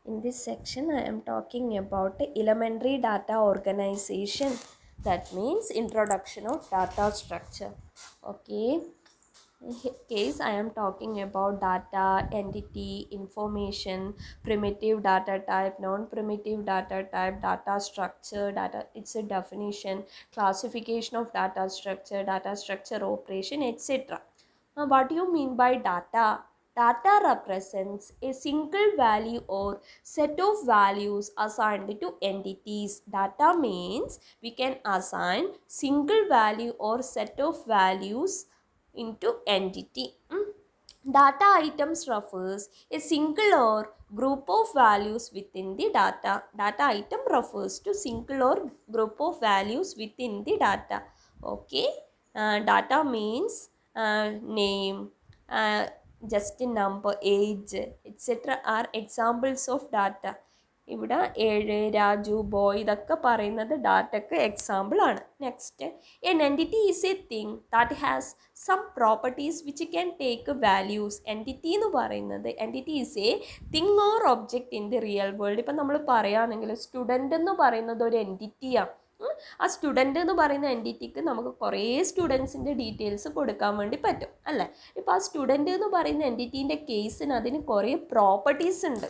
In this section, I am talking about elementary data organization. That means introduction of data structure. Okay. In case I am talking about data, entity, information, primitive data type, non-primitive data type, data structure, data its a definition, classification of data structure operation, etc. Now, what do you mean by data? Data represents a single value or set of values assigned to entities. Data means we can assign single value or set of values into entity. Data items refers a single or group of values within the data. Data item refers to single or group of values within the data. Okay. Data means name, uh, just a number, age, etc. are examples of data. ഇവിടെ ഏഴ്, Raju, boy ഇതൊക്കെ പറയുന്നത് ഡാറ്റയ്ക്ക് example ആണ്. Next, an entity is a thing that has some properties which can take values. Entity എന്ന് പറയുന്നത്, entity is a thing or object in the real world. ഇപ്പം നമ്മൾ പറയുകയാണെങ്കിൽ സ്റ്റുഡൻ്റ് എന്ന് പറയുന്നത് ഒരു എൻറ്റിറ്റിയാണ്. ആ സ്റ്റുഡൻ്റ് എന്ന് പറയുന്ന എൻറ്റിറ്റിക്ക് നമുക്ക് കുറേ സ്റ്റുഡൻസിൻ്റെ ഡീറ്റെയിൽസ് കൊടുക്കാൻ വേണ്ടി പറ്റും അല്ലേ. ഇപ്പോൾ ആ സ്റ്റുഡൻ്റ് എന്ന് പറയുന്ന എൻറ്റിറ്റീൻ്റെ കേസിന് അതിന് കുറേ പ്രോപ്പർട്ടീസ് ഉണ്ട്.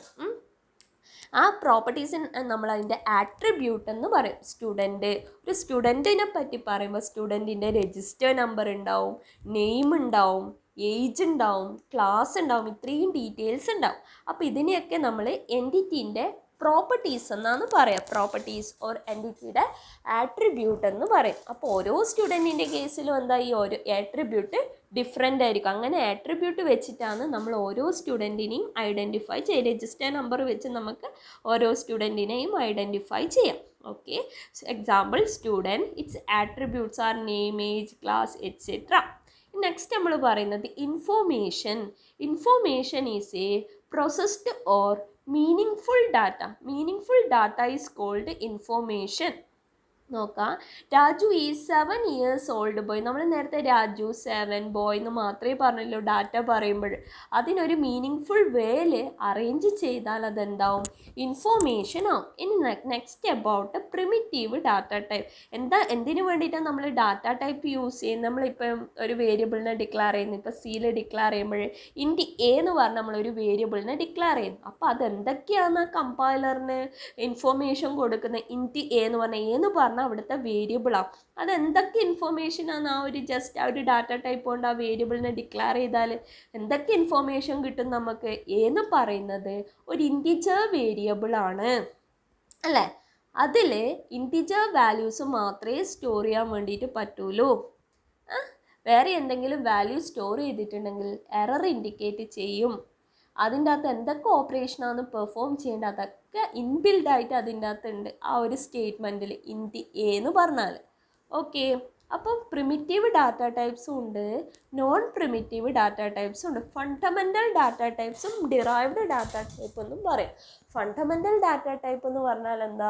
ആ പ്രോപ്പർട്ടീസ് നമ്മൾ അതിൻ്റെ ആട്രിബ്യൂട്ട് എന്ന് പറയും. ഒരു സ്റ്റുഡൻറ്റിനെ പറ്റി പറയുമ്പോൾ സ്റ്റുഡൻറ്റിൻ്റെ രജിസ്റ്റർ നമ്പർ ഉണ്ടാവും, നെയിം ഉണ്ടാവും, ഏജ് ഉണ്ടാവും, ക്ലാസ് ഉണ്ടാവും, ഇത്രയും ഡീറ്റെയിൽസ് ഉണ്ടാവും. അപ്പോൾ ഇതിനെയൊക്കെ നമ്മൾ എൻറ്റിറ്റീൻ്റെ പ്രോപ്പർട്ടീസ് എന്നാണ് പറയുക. പ്രോപ്പർട്ടീസ് ഓർ എൻറ്റിറ്റിയുടെ ആട്രിബ്യൂട്ട് എന്ന് പറയും. അപ്പോൾ ഓരോ സ്റ്റുഡൻറ്റിൻ്റെ കേസിലും എന്താ, ഈ ഓരോ ആട്രിബ്യൂട്ട് ഡിഫറെൻ്റ് ആയിരിക്കും. അങ്ങനെ ആട്രിബ്യൂട്ട് വെച്ചിട്ടാണ് നമ്മൾ ഓരോ സ്റ്റുഡൻറ്റിനെയും ഐഡൻറ്റിഫൈ ചെയ്യുക. രജിസ്റ്റർ നമ്പർ വെച്ച് നമുക്ക് ഓരോ സ്റ്റുഡൻറ്റിനെയും ഐഡൻറ്റിഫൈ ചെയ്യാം. Okay. Example student, it's attributes are name, age, class, etcetera. Next നമ്മൾ പറയുന്നത് information. Information is a processed or meaningful data. Meaningful data is called information. നോക്കാം, രാജു ഈ 7 years ഓൾഡ് ബോയ്. നമ്മൾ നേരത്തെ രാജു 7 ബോയ് എന്ന് മാത്രമേ പറഞ്ഞല്ലോ ഡാറ്റ പറയുമ്പോൾ. അതിനൊരു മീനിങ് ഫുൾ വേയിൽ അറേഞ്ച് ചെയ്താൽ അതെന്താവും, ഇൻഫോർമേഷൻ ആവും. ഇനി next about primitive data type. എന്തിനു വേണ്ടിയിട്ടാണ് നമ്മൾ ഡാറ്റ ടൈപ്പ് യൂസ് ചെയ്യുന്നത്? നമ്മളിപ്പം ഒരു വേരിയബിളിനെ ഡിക്ലെയർ ചെയ്യുന്നു. ഇപ്പോൾ സിയിൽ ഡിക്ലെയർ ചെയ്യുമ്പോൾ ഇൻറ്റ് എ എന്ന് പറഞ്ഞാൽ നമ്മളൊരു വേരിയബിളിനെ ഡിക്ലെയർ ചെയ്യുന്നു. അപ്പോൾ അതെന്തൊക്കെയാണ് കമ്പൈലറിന് ഇൻഫോർമേഷൻ കൊടുക്കുന്നത്? ഇൻറ്റ് എ എന്ന് പറഞ്ഞാൽ എന്ന് പറഞ്ഞാൽ അവിടുത്തെ വേരിയബിളാണ്. അതെന്തൊക്കെ ഇൻഫോർമേഷനാണ് ആ ഒരു ഡാറ്റ ടൈപ്പ് കൊണ്ട് ആ വേരിയബിളിനെ ഡിക്ലെയർ ചെയ്താൽ എന്തൊക്കെ ഇൻഫോർമേഷൻ കിട്ടും നമുക്ക്? എന്ന് പറയുന്നത് ഒരു ഇൻറ്റിജർ വേരിയബിളാണ് അല്ലേ. അതിൽ ഇൻറ്റിജർ വാല്യൂസ് മാത്രമേ സ്റ്റോർ ചെയ്യാൻ വേണ്ടിയിട്ട് പറ്റുള്ളൂ. വേറെ എന്തെങ്കിലും വാല്യൂ സ്റ്റോർ ചെയ്തിട്ടുണ്ടെങ്കിൽ എറർ ഇൻഡിക്കേറ്റ് ചെയ്യും. അതിൻ്റെ അകത്ത് എന്തൊക്കെ ഓപ്പറേഷനാണ് പെർഫോം ചെയ്യേണ്ടത് അതൊക്കെ ഇൻബിൽഡായിട്ട് അതിൻ്റെ അകത്തുണ്ട് ആ ഒരു സ്റ്റേറ്റ്മെൻറ്റിൽ ഇൻറ്റ് എ എന്ന് പറഞ്ഞാൽ. ഓക്കെ. അപ്പം പ്രിമിറ്റീവ് ഡാറ്റ ടൈപ്സും ഉണ്ട്, നോൺ പ്രിമിറ്റീവ് ഡാറ്റ ടൈപ്സും ഉണ്ട്. ഫണ്ടമെൻ്റൽ ഡാറ്റ ടൈപ്സും ഡിറൈവ്ഡ് ഡാറ്റ ടൈപ്പ് എന്നും പറയും. ഫണ്ടമെൻ്റൽ ഡാറ്റ ടൈപ്പ് എന്ന് പറഞ്ഞാൽ എന്താ,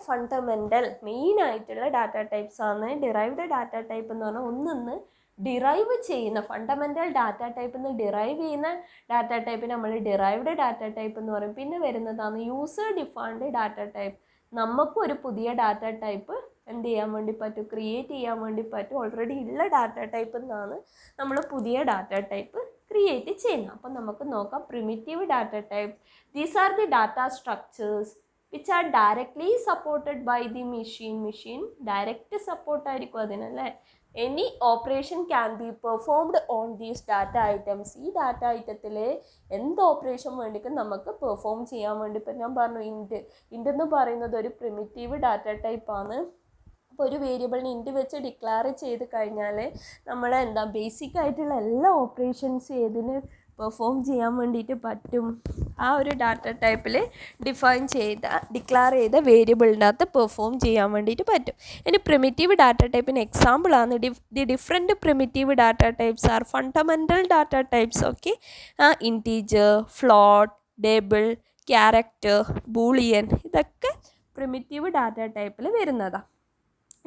ഫണ്ടമെൻ്റൽ മെയിൻ ആയിട്ടുള്ള ഡാറ്റ ടൈപ്സ് ആണ്. ഡിറൈവ്ഡ് ഡാറ്റ ടൈപ്പ് എന്ന് പറഞ്ഞാൽ ഒന്നൊന്ന് ഡിറൈവ് ചെയ്യുന്ന, ഫണ്ടമെൻ്റൽ ഡാറ്റ ടൈപ്പ് എന്ന് ഡിറൈവ് ചെയ്യുന്ന ഡാറ്റ ടൈപ്പിന് നമ്മൾ ഡിറൈവ്ഡ് ഡാറ്റ ടൈപ്പ് എന്ന് പറയും. പിന്നെ വരുന്നതാണ് യൂസർ ഡിഫൈൻഡ് ഡാറ്റ ടൈപ്പ്. നമുക്കും ഒരു പുതിയ ഡാറ്റ ടൈപ്പ് എന്ത് ചെയ്യാൻ വേണ്ടി പറ്റും, ക്രിയേറ്റ് ചെയ്യാൻ വേണ്ടി പറ്റും. ഓൾറെഡി ഉള്ള ഡാറ്റ ടൈപ്പ് എന്നാണ് നമ്മൾ പുതിയ ഡാറ്റ ടൈപ്പ് ക്രിയേറ്റ് ചെയ്യുന്നത്. അപ്പം നമുക്ക് നോക്കാം primitive data type. These are the data structures which are directly supported by the machine direct support ആയിരിക്കും അതിനല്ലേ. any operation can be performed on these data items. ഈ ഡാറ്റ ഐറ്റത്തിൽ എന്ത് ഓപ്പറേഷൻ വേണ്ടിക്കും നമുക്ക് perform ചെയ്യാൻ വേണ്ടി. ഇപ്പം ഞാൻ പറഞ്ഞു ഇൻറ്റ് എന്ന് പറയുന്നത് ഒരു പ്രിമിറ്റീവ് ഡാറ്റ ടൈപ്പാണ്. അപ്പോൾ ഒരു വേരിയബിളിന് ഇൻറ്റ് വെച്ച് ഡിക്ലെയർ ചെയ്ത് കഴിഞ്ഞാൽ നമ്മൾ എന്താ ബേസിക് ആയിട്ടുള്ള എല്ലാ ഓപ്പറേഷൻസും ഏതിന് പെർഫോം ചെയ്യാൻ വേണ്ടിയിട്ട് പറ്റും, ആ ഒരു ഡാറ്റ ടൈപ്പിൽ ഡിക്ലെയർ ചെയ്ത വേരിയബിളിൻ്റെ അകത്ത് പെർഫോം ചെയ്യാൻ വേണ്ടിയിട്ട് പറ്റും. ഇനി പ്രിമിറ്റീവ് ഡാറ്റ ടൈപ്പിന് എക്സാമ്പിളാണ് the different primitive data types are fundamental data types. Okay. Integer, float, double, character, boolean ഇതൊക്കെ പ്രിമിറ്റീവ് ഡാറ്റ ടൈപ്പിൽ വരുന്നതാണ്.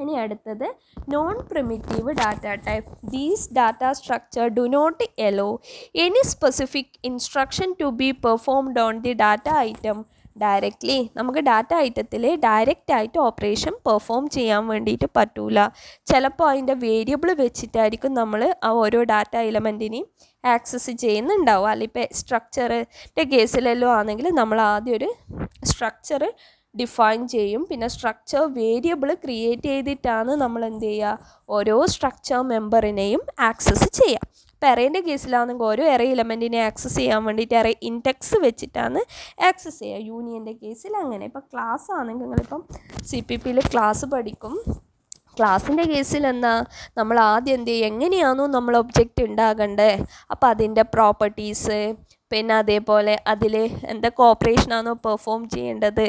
ഇനി അടുത്തത് non primitive data type. These data structure do not allow any specific instruction to be performed on the data item directly. നമുക്ക് data ഐറ്റത്തിൽ direct ആയിട്ട് operation perform ചെയ്യാൻ വേണ്ടിയിട്ട് പറ്റൂല. ചിലപ്പോൾ അതിൻ്റെ വേരിയബിൾ വെച്ചിട്ടായിരിക്കും നമ്മൾ ആ ഓരോ ഡാറ്റ എലമെൻറ്റിനെയും ആക്സസ് ചെയ്യുന്നുണ്ടാവും. അല്ലെങ്കിൽ ഇപ്പോൾ സ്ട്രക്ചറിൻ്റെ കേസിലെല്ലാം ആണെങ്കിൽ നമ്മൾ ആദ്യം ഒരു സ്ട്രക്ചർ ഡിഫൈൻ ചെയ്യും. പിന്നെ സ്ട്രക്ചർ വേരിയബിൾ ക്രിയേറ്റ് ചെയ്തിട്ടാണ് നമ്മൾ എന്ത് ചെയ്യുക, ഓരോ സ്ട്രക്ചർ മെമ്പറിനെയും ആക്സസ് ചെയ്യുക. ഇപ്പോൾ എറേൻ്റെ കേസിലാണെങ്കിൽ ഓരോ എറേ എലമെൻറ്റിനെ ആക്സസ് ചെയ്യാൻ വേണ്ടിയിട്ട് എറേ ഇൻഡെക്സ് വെച്ചിട്ടാണ് ആക്സസ് ചെയ്യുക. യൂണിയൻ്റെ കേസിൽ അങ്ങനെ. ഇപ്പോൾ ക്ലാസ് ആണെങ്കിൽ നിങ്ങളിപ്പം CPP ക്ലാസ് പഠിക്കും. ക്ലാസ്സിൻ്റെ കേസിൽ എന്താ, നമ്മൾ ആദ്യം എന്ത് ചെയ്യും, എങ്ങനെയാണോ നമ്മൾ ഒബ്ജക്റ്റ് ഉണ്ടാകേണ്ടത്, അപ്പോൾ അതിൻ്റെ പ്രോപ്പർട്ടീസ്, പിന്നെ അതേപോലെ അതിൽ എന്തൊക്കെ ഓപ്പറേഷനാണോ പെർഫോം ചെയ്യേണ്ടത്.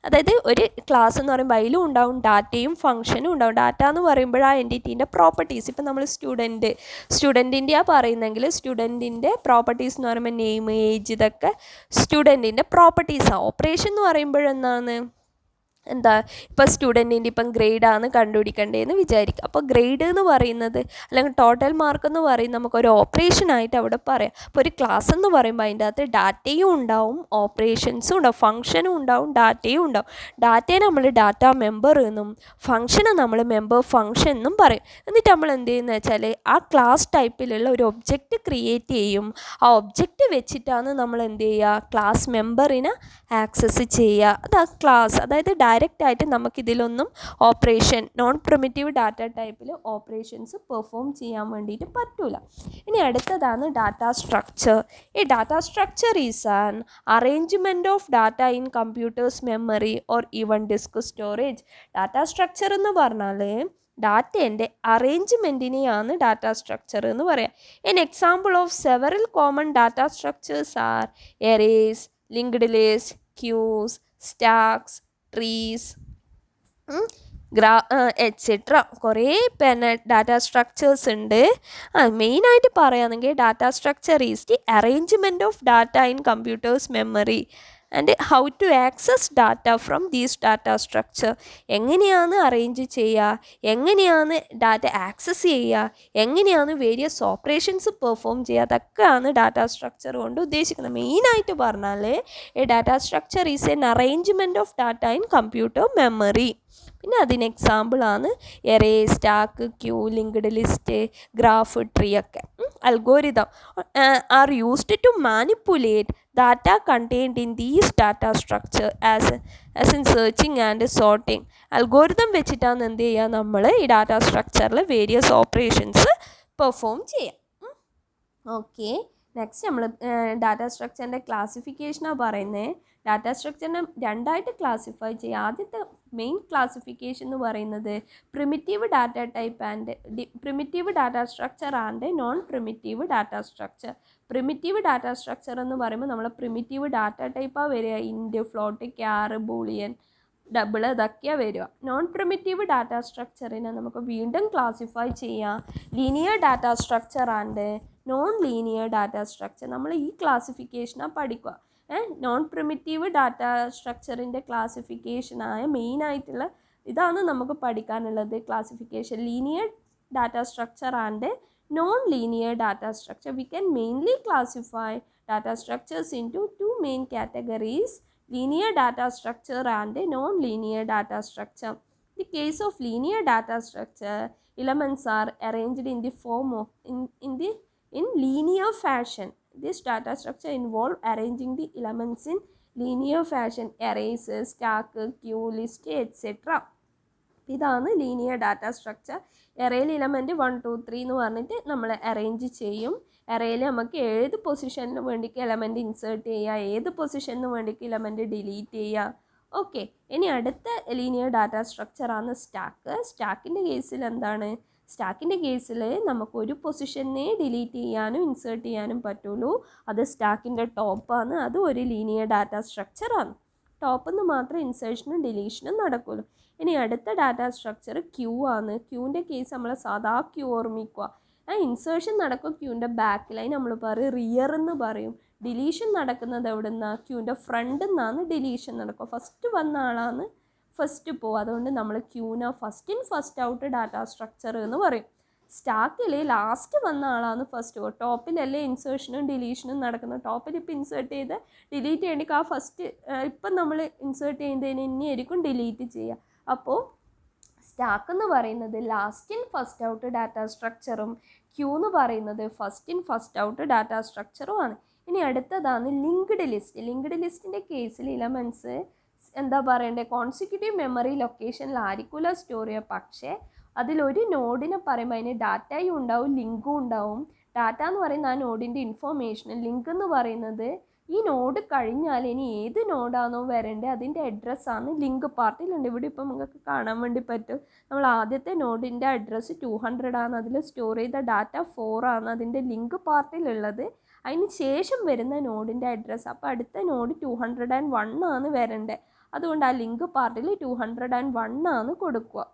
അതായത് ഒരു ക്ലാസ് എന്ന് പറയുമ്പോൾ അതിലും ഉണ്ടാവും ഡാറ്റയും ഫംഗ്ഷനും ഉണ്ടാവും. ഡാറ്റ എന്ന് പറയുമ്പോൾ ആ എൻറ്റിറ്റീൻ്റെ പ്രോപ്പർട്ടീസ്. ഇപ്പം നമ്മൾ സ്റ്റുഡൻറ്റിൻ്റെ പറയുന്നെങ്കിൽ സ്റ്റുഡൻറ്റിൻ്റെ പ്രോപ്പർട്ടീസ് എന്ന് പറയുമ്പോൾ നെയിം, ഏജ്, ഇതൊക്കെ സ്റ്റുഡൻറ്റിൻ്റെ പ്രോപ്പർട്ടീസാണ്. ഓപ്പറേഷൻ എന്ന് പറയുമ്പോഴെന്താണ്, എന്താ, ഇപ്പോൾ സ്റ്റുഡൻറ്റിൻ്റെ ഇപ്പം ഗ്രേഡാണ് കണ്ടുപിടിക്കേണ്ടതെന്ന് വിചാരിക്കുക. അപ്പോൾ ഗ്രേഡ് എന്ന് പറയുന്നത് അല്ലെങ്കിൽ ടോട്ടൽ മാർക്ക് എന്ന് പറയുന്നത് നമുക്കൊരു ഓപ്പറേഷനായിട്ട് അവിടെ പറയാം. അപ്പോൾ ഒരു ക്ലാസ് എന്ന് പറയുമ്പോൾ അതിൻ്റെ അകത്ത് ഡാറ്റയും ഉണ്ടാവും, ഓപ്പറേഷൻസും ഉണ്ടാവും, ഫംഗ്ഷനും ഉണ്ടാവും, ഡാറ്റയും ഉണ്ടാവും. ഡാറ്റയെ നമ്മൾ ഡാറ്റ മെമ്പർ എന്നും ഫംഗ്ഷനെ നമ്മൾ മെമ്പർ ഫംഗ്ഷൻ എന്നും പറയും. എന്നിട്ട് നമ്മൾ എന്ത് ചെയ്യുന്നത് വെച്ചാൽ ആ ക്ലാസ് ടൈപ്പിലുള്ള ഒരു ഒബ്ജക്റ്റ് ക്രിയേറ്റ് ചെയ്യും. ആ ഒബ്ജക്റ്റ് വെച്ചിട്ടാണ് നമ്മൾ എന്ത് ചെയ്യുക, ക്ലാസ് മെമ്പറിനെ ആക്സസ് ചെയ്യുക. അതാ ക്ലാസ്. അതായത് ഡയറക്റ്റ് ആയിട്ട് നമുക്കിതിലൊന്നും ഓപ്പറേഷൻ നോൺ പ്രിമിറ്റീവ് ഡാറ്റ ടൈപ്പിൽ ഓപ്പറേഷൻസ് പെർഫോം ചെയ്യാൻ വേണ്ടിയിട്ട് പറ്റൂല. ഇനി അടുത്തതാണ് ഡാറ്റ സ്ട്രക്ചർ. ഈ data structure is an arrangement of data in computers memory or even disk storage. Data structure എന്ന് പറഞ്ഞാൽ ഡാറ്റേൻ്റെ അറേഞ്ച്മെൻറ്റിനെയാണ് ഡാറ്റ സ്ട്രക്ചർ എന്ന് പറയാം. An example of several common data structures are arrays, linked list, queues, stacks, trees, etcetera. കുറേ പിന്നെ data structures ഉണ്ട്. മെയിനായിട്ട് പറയുകയാണെങ്കിൽ data structure is the arrangement of data in computers memory and how to access data from these data structure. എങ്ങനെയാണ് arrange ചെയ്യുക, എങ്ങനെയാണ് data access ചെയ്യുക, എങ്ങനെയാണ് വേരിയസ് ഓപ്പറേഷൻസ് പെർഫോം ചെയ്യുക, അതൊക്കെയാണ് ഡാറ്റ സ്ട്രക്ചർ കൊണ്ട് ഉദ്ദേശിക്കുന്നത്. മെയിനായിട്ട് പറഞ്ഞാൽ a data structure is an arrangement of data in computer memory. പിന്നെ അതിന് എക്സാമ്പിളാണ് array, stack, queue, linked list, graph, tree ഒക്കെ. Algorithm are used to manipulate data contained in these data structure as in searching and sorting. Algorithm വെച്ചിട്ടാണ് എന്ത് ചെയ്യുക, നമ്മൾ ഈ data സ്ട്രക്ചറിൽ വേരിയസ് ഓപ്പറേഷൻസ് പെർഫോം ചെയ്യാം. ഓക്കെ, നെക്സ്റ്റ് നമ്മൾ ഡാറ്റ സ്ട്രക്ചറിൻ്റെ ക്ലാസിഫിക്കേഷനാണ് പറയുന്നത്. ഡാറ്റ സ്ട്രക്ചറിനെ രണ്ടായിട്ട് ക്ലാസിഫൈ ചെയ്യുക. ആദ്യത്തെ മെയിൻ ക്ലാസിഫിക്കേഷൻ എന്ന് പറയുന്നത് primitive data type and primitive data structure and non primitive data structure. Primitive data structure എന്ന് പറയുമ്പോൾ നമ്മൾ പ്രിമിറ്റീവ് ഡാറ്റ ടൈപ്പാണ് വരിക. ഇൻറ്റ്, ഫ്ലോട്ട്, ക്യാർ, ബൂളിയൻ, ഡബിൾ, ഇതൊക്കെയാണ് വരിക. നോൺ പ്രിമിറ്റീവ് ഡാറ്റ സ്ട്രക്ചറിനെ നമുക്ക് വീണ്ടും ക്ലാസിഫൈ ചെയ്യാം. Linear data structure and non linear data structure. നമ്മൾ ഈ ക്ലാസിഫിക്കേഷനാണ് പഠിക്കുക. നോൺ പ്രിമിറ്റീവ് ഡാറ്റ സ്ട്രക്ചറിൻ്റെ ക്ലാസിഫിക്കേഷനായ മെയിനായിട്ടുള്ള ഇതാണ് നമുക്ക് പഠിക്കാനുള്ളത്. Classification linear data structure and non linear data structure. We can mainly classify data structures into two main categories: linear data structure and non-linear data structure. In the case of linear data structure, elements are arranged in the form of in linear fashion. This data structure involve arranging the elements in linear fashion: arrays, stack, queue, list, etc. ഇതാണ് linear data structure. എറേയിൽ element 1 2 3 എന്ന് പറഞ്ഞിട്ട് നമ്മൾ arrange ചെയ്യും. എറേയിൽ നമുക്ക് ഏത് പൊസിഷന് വേണ്ടിക്ക് element insert ചെയ്യുക, ഏത് പൊസിഷന് വേണ്ടിക്ക് element delete ചെയ്യുക. ഓക്കെ, ഇനി അടുത്ത ലീനിയർ ഡാറ്റ സ്ട്രക്ചറാണ് സ്റ്റാക്ക്. സ്റ്റാക്കിൻ്റെ കേസിൽ എന്താണ്, സ്റ്റാക്കിൻ്റെ കേസിൽ നമുക്ക് ഒരു പൊസിഷനെ ഡിലീറ്റ് ചെയ്യാനും ഇൻസേർട്ട് ചെയ്യാനും പറ്റുള്ളൂ. അത് സ്റ്റാക്കിൻ്റെ ടോപ്പാണ്. അതും ഒരു ലീനിയർ ഡാറ്റ സ്ട്രക്ചറാണ്. ടോപ്പിൽ നിന്ന് മാത്രം ഇൻസേർഷനും ഡിലീഷനും നടക്കുള്ളൂ. ഇനി അടുത്ത ഡാറ്റ സ്ട്രക്ചർ ക്യൂ ആണ്. ക്യൂവിൻ്റെ കേസ് നമ്മൾ സാധാ ക്യൂ ഓർമ്മിക്കുക. ഇൻസേർഷൻ നടക്കും ക്യൂവിൻ്റെ ബാക്കിൽ, അതിന് നമ്മൾ പറയും റിയർ എന്ന് പറയും. ഡിലീഷൻ നടക്കുന്നത് എവിടെ നിന്നാണ്, ക്യൂവിൻ്റെ ഫ്രണ്ടിൽ നിന്നാണ് ഡിലീഷൻ നടക്കുക. ഫസ്റ്റ് വന്ന ആളാണ് ഫസ്റ്റ് പോകും. അതുകൊണ്ട് നമ്മൾ ക്യൂന first in first out data structure എന്ന് പറയും. സ്റ്റാക്കിൽ ലാസ്റ്റ് വന്ന ആളാണ് ഫസ്റ്റ് പോകുക. ടോപ്പിലല്ലേ ഇൻസേർഷനും ഡിലീഷനും നടക്കുന്നത്. ടോപ്പിൽ ഇപ്പോൾ ഇൻസേർട്ട് ചെയ്ത് ഡിലീറ്റ് ചെയ്യണമെങ്കിൽ ആ ഫസ്റ്റ് ഇപ്പം നമ്മൾ ഇൻസേർട്ട് ചെയ്യുന്നതിന് തന്നെയായിരിക്കും ഡിലീറ്റ് ചെയ്യുക. അപ്പോൾ സ്റ്റാക്ക് എന്ന് പറയുന്നത് last in first out data സ്ട്രക്ചറും ക്യൂ എന്ന് പറയുന്നത് first in first out data സ്ട്രക്ചറുമാണ്. ഇനി അടുത്തതാണ് ലിങ്ക്ഡ് ലിസ്റ്റ്. ലിങ്ക്ഡ് ലിസ്റ്റിൻ്റെ കേസിൽ ഇലമെൻറ്റ്സ് എന്താ പറയണ്ടേ, കോൺസിക്യൂട്ടീവ് മെമ്മറി ലൊക്കേഷനിലായിരിക്കില്ല സ്റ്റോർ ചെയ്യുക. പക്ഷേ അതിലൊരു നോഡിനെ പറയുമ്പോൾ അതിന് ഡാറ്റയും ഉണ്ടാവും ലിങ്കും ഉണ്ടാവും. ഡാറ്റ എന്ന് പറയുന്ന ആ നോഡിൻ്റെ ഇൻഫോർമേഷനും, ലിങ്ക് എന്ന് പറയുന്നത് ഈ നോഡ് കഴിഞ്ഞാൽ ഇനി ഏത് നോഡാണോ വരേണ്ടത് അതിൻ്റെ അഡ്രസ്സാണ് ലിങ്ക് പാർട്ടിലുണ്ട്. ഇവിടെ ഇപ്പം നിങ്ങൾക്ക് കാണാൻ വേണ്ടി പറ്റും. നമ്മൾ ആദ്യത്തെ നോഡിൻ്റെ അഡ്രസ്സ് 200 ആണ്, അതിൽ സ്റ്റോർ ചെയ്ത ഡാറ്റ 4 ആണ് അതിൻ്റെ ലിങ്ക് പാർട്ടിലുള്ളത്. അതിന് ശേഷം വരുന്ന നോഡിൻ്റെ അഡ്രസ്സ്, അപ്പോൾ അടുത്ത നോഡ് 201 ആണ് വരേണ്ടത്. അതുകൊണ്ട് ആ ലിങ്ക് പാർട്ടിൽ 201 ആണ് കൊടുക്കുക.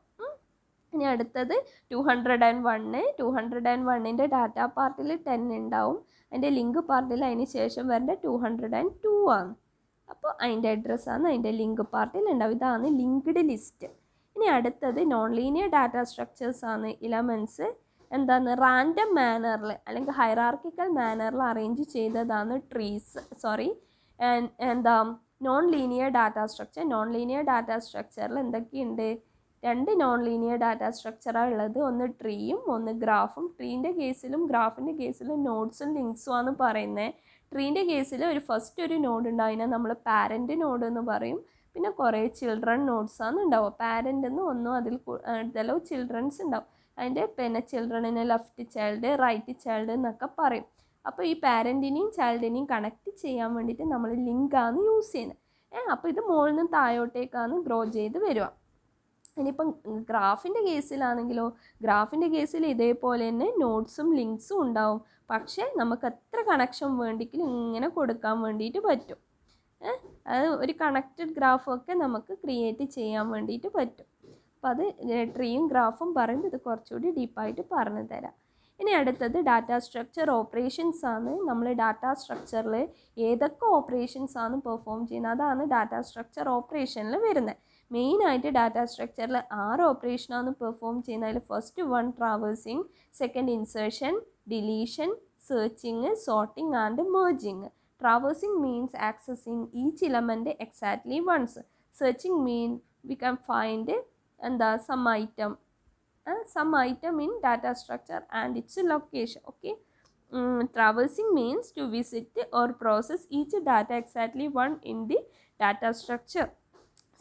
ഇനി അടുത്തത് 201ൻ്റെ ഡാറ്റ പാർട്ടിൽ 10 ഉണ്ടാവും. അതിൻ്റെ ലിങ്ക് പാർട്ടിൽ അതിന് ശേഷം വരേണ്ട 202 ആണ്. അപ്പോൾ അതിൻ്റെ അഡ്രസ്സാണ് അതിൻ്റെ ലിങ്ക് പാർട്ടിൽ ഉണ്ടാവും. ഇതാണ് ലിങ്ക്ഡ് ലിസ്റ്റ്. ഇനി അടുത്തത് നോൺ ലീനിയർ ഡാറ്റ സ്ട്രക്ചേഴ്സ് ആണ്. ഇലമെൻറ്റ്സ് എന്താണ് റാൻഡം മാനറിൽ അല്ലെങ്കിൽ ഹൈറാർക്കിക്കൽ മാനറിൽ അറേഞ്ച് ചെയ്തതാണ് എന്താ non linear data structure. Non linear data സ്ട്രക്ചറിൽ എന്തൊക്കെയുണ്ട്? 2 നോൺ ലീനിയർ ഡാറ്റ സ്ട്രക്ചറാണ് ഉള്ളത്. ഒന്ന് ട്രീയും ഒന്ന് ഗ്രാഫും. ട്രീൻ്റെ കേസിലും ഗ്രാഫിൻ്റെ കേസിലും നോഡ്സും ലിങ്ക്സും ആണ് പറയുന്നത്. ട്രീൻ്റെ കേസിൽ ഫസ്റ്റ് ഒരു നോഡ് ഉണ്ട്, അതിനെ നമ്മൾ പാരൻറ്റ് നോഡ് എന്ന് പറയും. പിന്നെ കുറേ ചിൽഡ്രൻ നോഡ്സാണ് ഉണ്ടാവുക. പാരൻ്റ് എന്ന് ഒന്നും അതിൽ കൂടുതലോ ചിൽഡ്രൻസ് ഉണ്ടാവും. അതിൻ്റെ പിന്നെ ചിൽഡ്രണിനെ ലെഫ്റ്റ് ചൈൽഡ് റൈറ്റ് ചൈൽഡ് എന്നൊക്കെ പറയും. അപ്പോൾ ഈ പാരൻറ്റിനെയും ചൈൽഡിനെയും കണക്ട് ചെയ്യാൻ വേണ്ടിയിട്ട് നമ്മൾ ലിങ്കാണ് യൂസ് ചെയ്യുന്നത്. അപ്പോൾ ഇത് മുകളിൽ നിന്ന് താഴോട്ടേക്കാണ് ഗ്രോ ചെയ്ത് വരിക. ഇനിയിപ്പം ഗ്രാഫിൻ്റെ കേസിലാണെങ്കിലോ, ഗ്രാഫിൻ്റെ കേസിൽ ഇതേപോലെ തന്നെ നോട്ട്സും ലിങ്ക്സും ഉണ്ടാവും. പക്ഷേ നമുക്ക് എത്ര കണക്ഷൻ വേണ്ടിയെങ്കിലും ഇങ്ങനെ കൊടുക്കാൻ വേണ്ടിയിട്ട് പറ്റും. അത് ഒരു കണക്റ്റഡ് ഗ്രാഫൊക്കെ നമുക്ക് ക്രിയേറ്റ് ചെയ്യാൻ വേണ്ടിയിട്ട് പറ്റും. അപ്പോൾ അത് ട്രീയും ഗ്രാഫും പറയുമ്പോൾ ഇത് കുറച്ചുകൂടി ഡീപ്പായിട്ട് പറഞ്ഞു തരാം. ഇനി അടുത്തത് ഡാറ്റ സ്ട്രക്ചർ ഓപ്പറേഷൻസ് ആണ്. നമ്മൾ ഡാറ്റ സ്ട്രക്ചറിൽ ഏതൊക്കെ ഓപ്പറേഷൻസ് ആണ് പെർഫോം ചെയ്യുന്നത് അതാണ് ഡാറ്റ സ്ട്രക്ചർ ഓപ്പറേഷനിൽ വരുന്നത്. മെയിനായിട്ട് ഡാറ്റ സ്ട്രക്ചറിൽ 6 ഓപ്പറേഷനാണ് പെർഫോം ചെയ്യുന്നത്. അതിൽ first 1 traversing, second insertion, deletion, searching, sorting and merging. Traversing means accessing each element exactly once. Searching mean we can find some item in data structure and its location. Okay. Traversing means to visit or process each data exactly one in the data structure.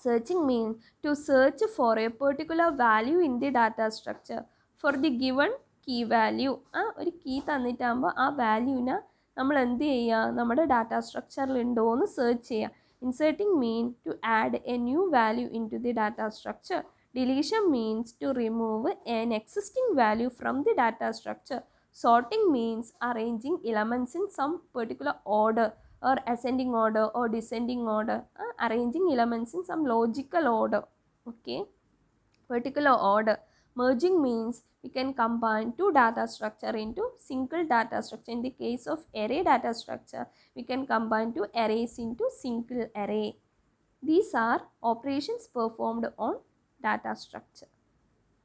Searching means to search for a particular value in the data structure for the given key value. ഒരു key തന്നിട്ടാകുമ്പോൾ ആ വാല്യൂവിനെ നമ്മൾ എന്ത് ചെയ്യുക, നമ്മുടെ data സ്ട്രക്ചറിൽ ഉണ്ടോ എന്ന് search ചെയ്യുക. Inserting means to add a new value into the data structure. Deletion means to remove an existing value from the data structure. Sorting means arranging elements in some particular order or ascending order or descending order. Arranging elements in some logical order. Okay, particular order. Merging means we can combine two data structure into single data structure. In the case of array data structure, we can combine two arrays into single array. These are operations performed on data structure.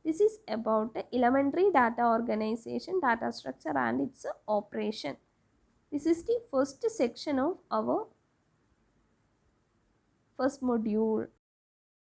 This is about the elementary data organization, data structure and its operation. This is the first section of our first module.